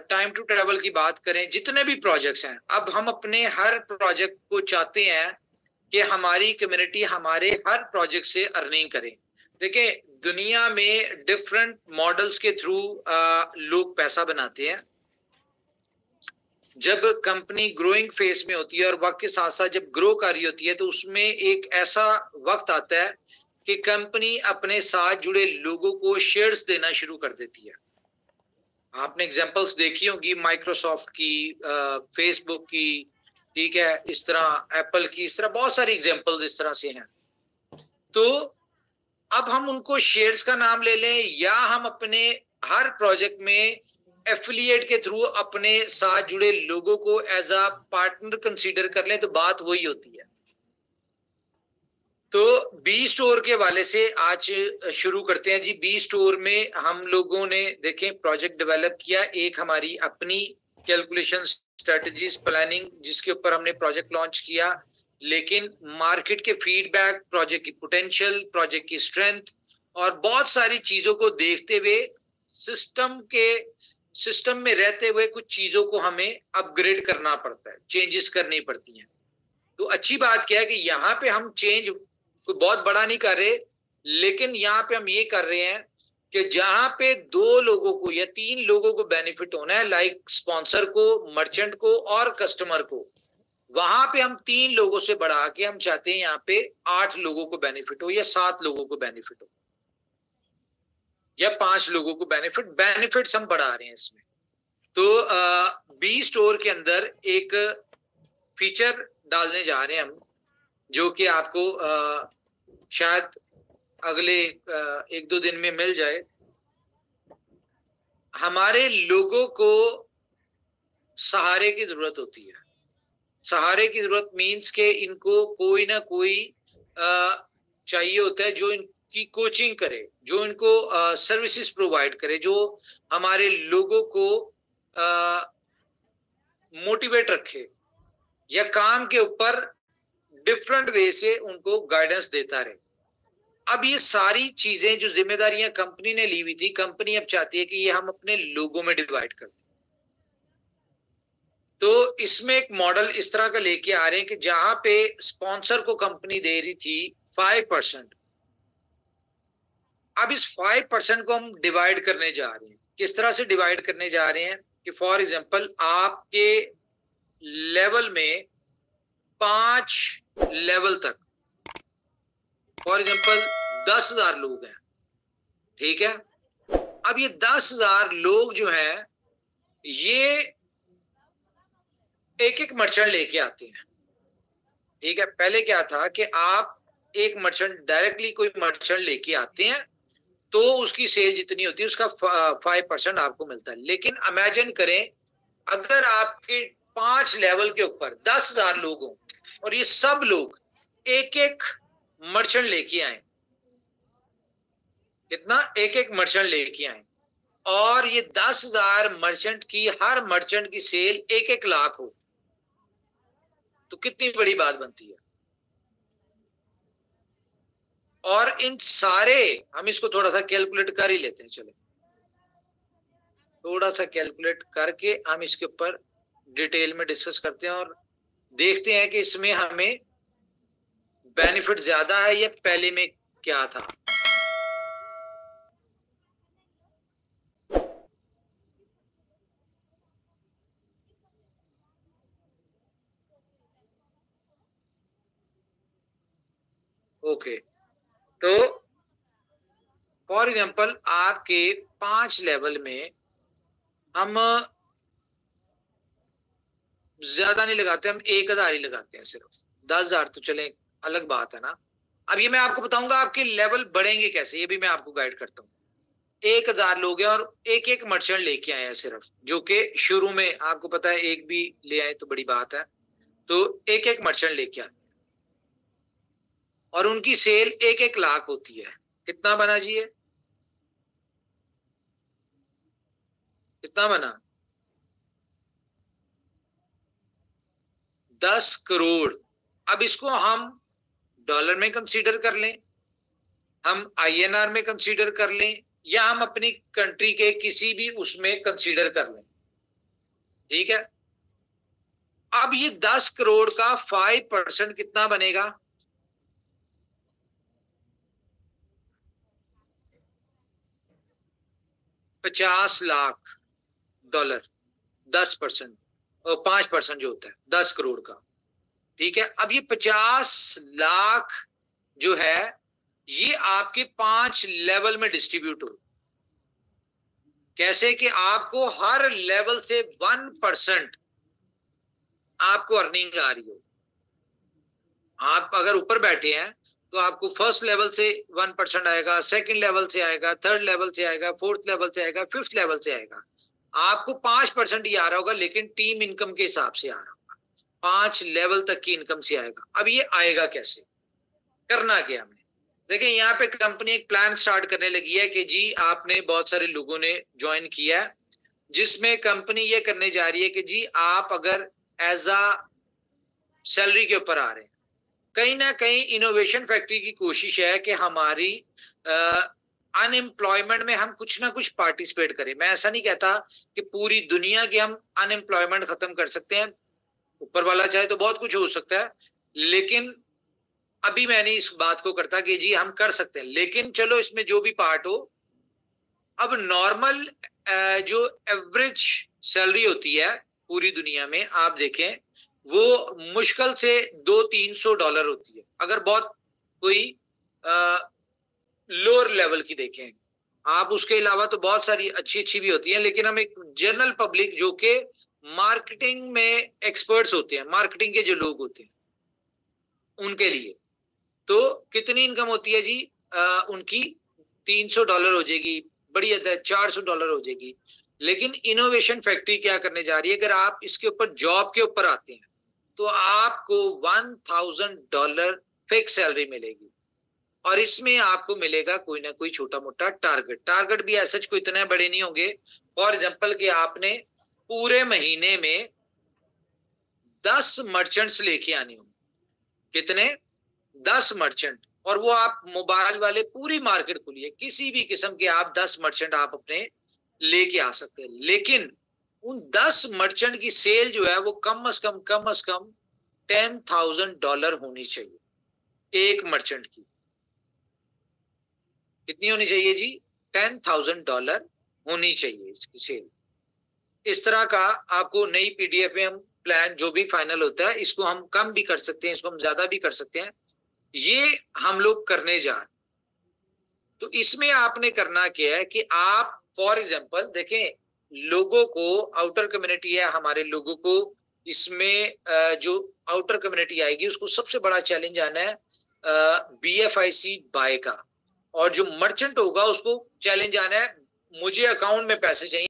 Time to travel की बात करें, जितने भी प्रोजेक्ट्स हैं, अब हम अपने हर प्रोजेक्ट को चाहते हैं कि हमारी कम्युनिटी हमारे हर प्रोजेक्ट से अर्निंग करे। देखिए, दुनिया में डिफरेंट मॉडल्स के थ्रू लोग पैसा बनाते हैं। जब कंपनी ग्रोइंग फेज में होती है और वक्त के साथ साथ जब ग्रो कर रही होती है, तो उसमें एक ऐसा वक्त आता है कि कंपनी अपने साथ जुड़े लोगों को शेयर्स देना शुरू कर देती है। आपने एग्जांपल्स देखी होंगी, माइक्रोसॉफ्ट की, फेसबुक की, ठीक है, इस तरह एप्पल की, इस तरह बहुत सारी एग्जांपल्स इस तरह से हैं। तो अब हम उनको शेयर्स का नाम ले लें या हम अपने हर प्रोजेक्ट में एफिलिएट के थ्रू अपने साथ जुड़े लोगों को एज अ पार्टनर कंसीडर कर लें, तो बात वही होती है। तो बी स्टोर के वाले से आज शुरू करते हैं जी। बी स्टोर में हम लोगों ने देखें प्रोजेक्ट डेवलप किया, एक हमारी अपनी कैलकुलेशन, स्ट्रेटजीज, प्लानिंग, जिसके ऊपर हमने प्रोजेक्ट लॉन्च किया। लेकिन मार्केट के फीडबैक, प्रोजेक्ट की पोटेंशियल, प्रोजेक्ट की स्ट्रेंथ और बहुत सारी चीजों को देखते हुए सिस्टम में रहते हुए कुछ चीजों को हमें अपग्रेड करना पड़ता है, चेंजेस करनी पड़ती हैं। तो अच्छी बात क्या है कि यहाँ पे हम चेंज कोई बहुत बड़ा नहीं कर रहे, लेकिन यहाँ पे हम ये कर रहे हैं कि जहां पे 2 लोगों को या 3 लोगों को बेनिफिट होना है, लाइक स्पॉन्सर को, मर्चेंट को और कस्टमर को, वहां पे हम 3 लोगों से बढ़ा के हम चाहते हैं यहाँ पे 8 लोगों को बेनिफिट हो या 7 लोगों को बेनिफिट हो या 5 लोगों को बेनिफिट्स हम बढ़ा रहे हैं इसमें। तो बी स्टोर के अंदर एक फीचर डालने जा रहे हैं हम, जो कि आपको शायद अगले 1-2 दिन में मिल जाए। हमारे लोगों को सहारे की जरूरत होती है। सहारे की जरूरत मीन्स के इनको कोई ना कोई चाहिए होता है जो इनकी कोचिंग करे, जो इनको सर्विसेज प्रोवाइड करे, जो हमारे लोगों को मोटिवेट रखे या काम के ऊपर डिफरेंट वे से उनको गाइडेंस देता रहे। अब ये सारी चीजें जो जिम्मेदारियां कंपनी ने ली हुई थी, कंपनी अब चाहती है कि ये हम अपने लोगों में डिवाइड कर दें। तो इसमें एक मॉडल इस तरह का लेके आ रहे हैं कि जहां पे स्पॉन्सर को कंपनी दे रही थी 5%, अब इस 5% को हम डिवाइड करने जा रहे हैं। किस तरह से डिवाइड करने जा रहे हैं कि फॉर एग्जांपल आपके लेवल में 5 लेवल तक, फॉर एग्जांपल 10,000 लोग हैं, ठीक है। अब ये 10,000 लोग जो हैं, ये एक एक मर्चेंट लेके आते हैं, ठीक है। पहले क्या था कि आप एक मर्चेंट डायरेक्टली कोई मर्चेंट लेके आते हैं तो उसकी सेल जितनी होती है उसका 5% आपको मिलता है। लेकिन इमेजिन करें अगर आपके 5 लेवल के ऊपर 10,000 लोग हों और ये सब लोग एक एक मर्चेंट लेके आए, कितना, एक एक मर्चेंट लेके आए, और ये 10,000 मर्चेंट की हर मर्चेंट की सेल 1-1 लाख हो, तो कितनी बड़ी बात बनती है। और इन सारे, हम इसको थोड़ा सा कैलकुलेट कर ही लेते हैं, चले थोड़ा सा कैलकुलेट करके हम इसके ऊपर डिटेल में डिस्कस करते हैं और देखते हैं कि इसमें हमें बेनिफिट ज्यादा है या पहले में क्या था। ओके, तो फॉर एग्जांपल आपके 5 लेवल में हम ज्यादा नहीं लगाते, हम 1,000 ही लगाते हैं सिर्फ। 10,000 तो चले अलग बात है ना। अब ये मैं आपको बताऊंगा आपके लेवल बढ़ेंगे कैसे, ये भी मैं आपको गाइड करता हूँ। 1,000 लोग हैं और एक एक मर्चेंट लेके आए हैं सिर्फ, जो कि शुरू में आपको पता है एक भी ले आए तो बड़ी बात है। तो एक एक मर्चेंट लेके आते हैं और उनकी सेल 1-1 लाख होती है। कितना बना जी ये, कितना बना, 10 करोड़। अब इसको हम डॉलर में कंसीडर कर लें, हम INR में कंसीडर कर लें, या हम अपनी कंट्री के किसी भी उसमें कंसीडर कर लें। ठीक है। अब ये 10 करोड़ का 5% कितना बनेगा? $50 लाख। 10% और 5% जो होता है 10 करोड़ का, ठीक है। अब ये 50 लाख जो है ये आपके 5 लेवल में डिस्ट्रीब्यूट हो। कैसे कि आपको हर लेवल से 1% आपको अर्निंग आ रही हो। आप अगर ऊपर बैठे हैं तो आपको फर्स्ट लेवल से 1% आएगा, सेकंड लेवल से आएगा, थर्ड लेवल से आएगा, फोर्थ लेवल से आएगा, फिफ्थ लेवल से आएगा। आपको 5% ही आ रहा होगा, लेकिन टीम इनकम के हिसाब से आ रहा होगा। 5 लेवल तक की इनकम से आएगा। अब ये आएगा कैसे, करना क्या हमने? देखिए यहाँ पे कंपनी एक प्लान स्टार्ट करने लगी है कि जी आपने बहुत सारे लोगों ने ज्वाइन किया है, जिसमें कंपनी ये करने जा रही है कि जी आप अगर एज अ सैलरी के ऊपर आ रहे हैं, कहीं ना कहीं इनोवेशन फैक्ट्री की कोशिश है कि हमारी अनएम्प्लॉयमेंट में हम कुछ ना कुछ पार्टिसिपेट करें। मैं ऐसा नहीं कहता कि पूरी दुनिया की हम अनएम्प्लॉयमेंट खत्म कर सकते हैं, ऊपर वाला चाहे तो बहुत कुछ हो सकता है, लेकिन अभी मैं नहीं इस बात को करता कि जी हम कर सकते हैं, लेकिन चलो इसमें जो भी पार्ट हो। अब नॉर्मल जो एवरेज सैलरी होती है पूरी दुनिया में, आप देखें वो मुश्किल से $200-300 होती है। अगर बहुत कोई लोअर लेवल की देखें आप, उसके अलावा तो बहुत सारी अच्छी अच्छी भी होती हैं, लेकिन हम एक जनरल पब्लिक जो कि मार्केटिंग में एक्सपर्ट्स होते हैं, मार्केटिंग के जो लोग होते हैं, उनके लिए तो कितनी इनकम होती है जी? उनकी $300 हो जाएगी, बड़ी हद है $400 हो जाएगी। लेकिन इनोवेशन फैक्ट्री क्या करने जा रही है, अगर आप इसके ऊपर जॉब के ऊपर आते हैं तो आपको $1000 फिक्स सैलरी मिलेगी, और इसमें आपको मिलेगा कोई ना कोई छोटा मोटा टारगेट भी ऐसा कोई इतने बड़े नहीं होंगे। फॉर एग्जाम्पल कि आपने पूरे महीने में 10 मर्चेंट्स लेके आने होंगे। कितने? 10 मर्चेंट। और वो आप मोबाइल वाले पूरी मार्केट खुली है, किसी भी किस्म के आप 10 मर्चेंट आप अपने लेके आ सकते हैं, लेकिन उन 10 मर्चेंट की सेल जो है वो कम से कम $10,000 होनी चाहिए। एक मर्चेंट की कितनी होनी चाहिए जी? $10,000 होनी चाहिए इसकी सेल। इस तरह का आपको नई पीडीएफ में हम प्लान जो भी फाइनल होता है, इसको हम कम भी कर सकते हैं, इसको हम ज्यादा भी कर सकते हैं, ये हम लोग करने जा रहे। तो इसमें आपने करना क्या है कि आप फॉर एग्जांपल देखें, लोगों को आउटर कम्युनिटी है, हमारे लोगों को इसमें जो आउटर कम्युनिटी आएगी उसको सबसे बड़ा चैलेंज आना है BFIC बाय का, और जो मर्चेंट होगा उसको चैलेंज आना है मुझे अकाउंट में पैसे चाहिए।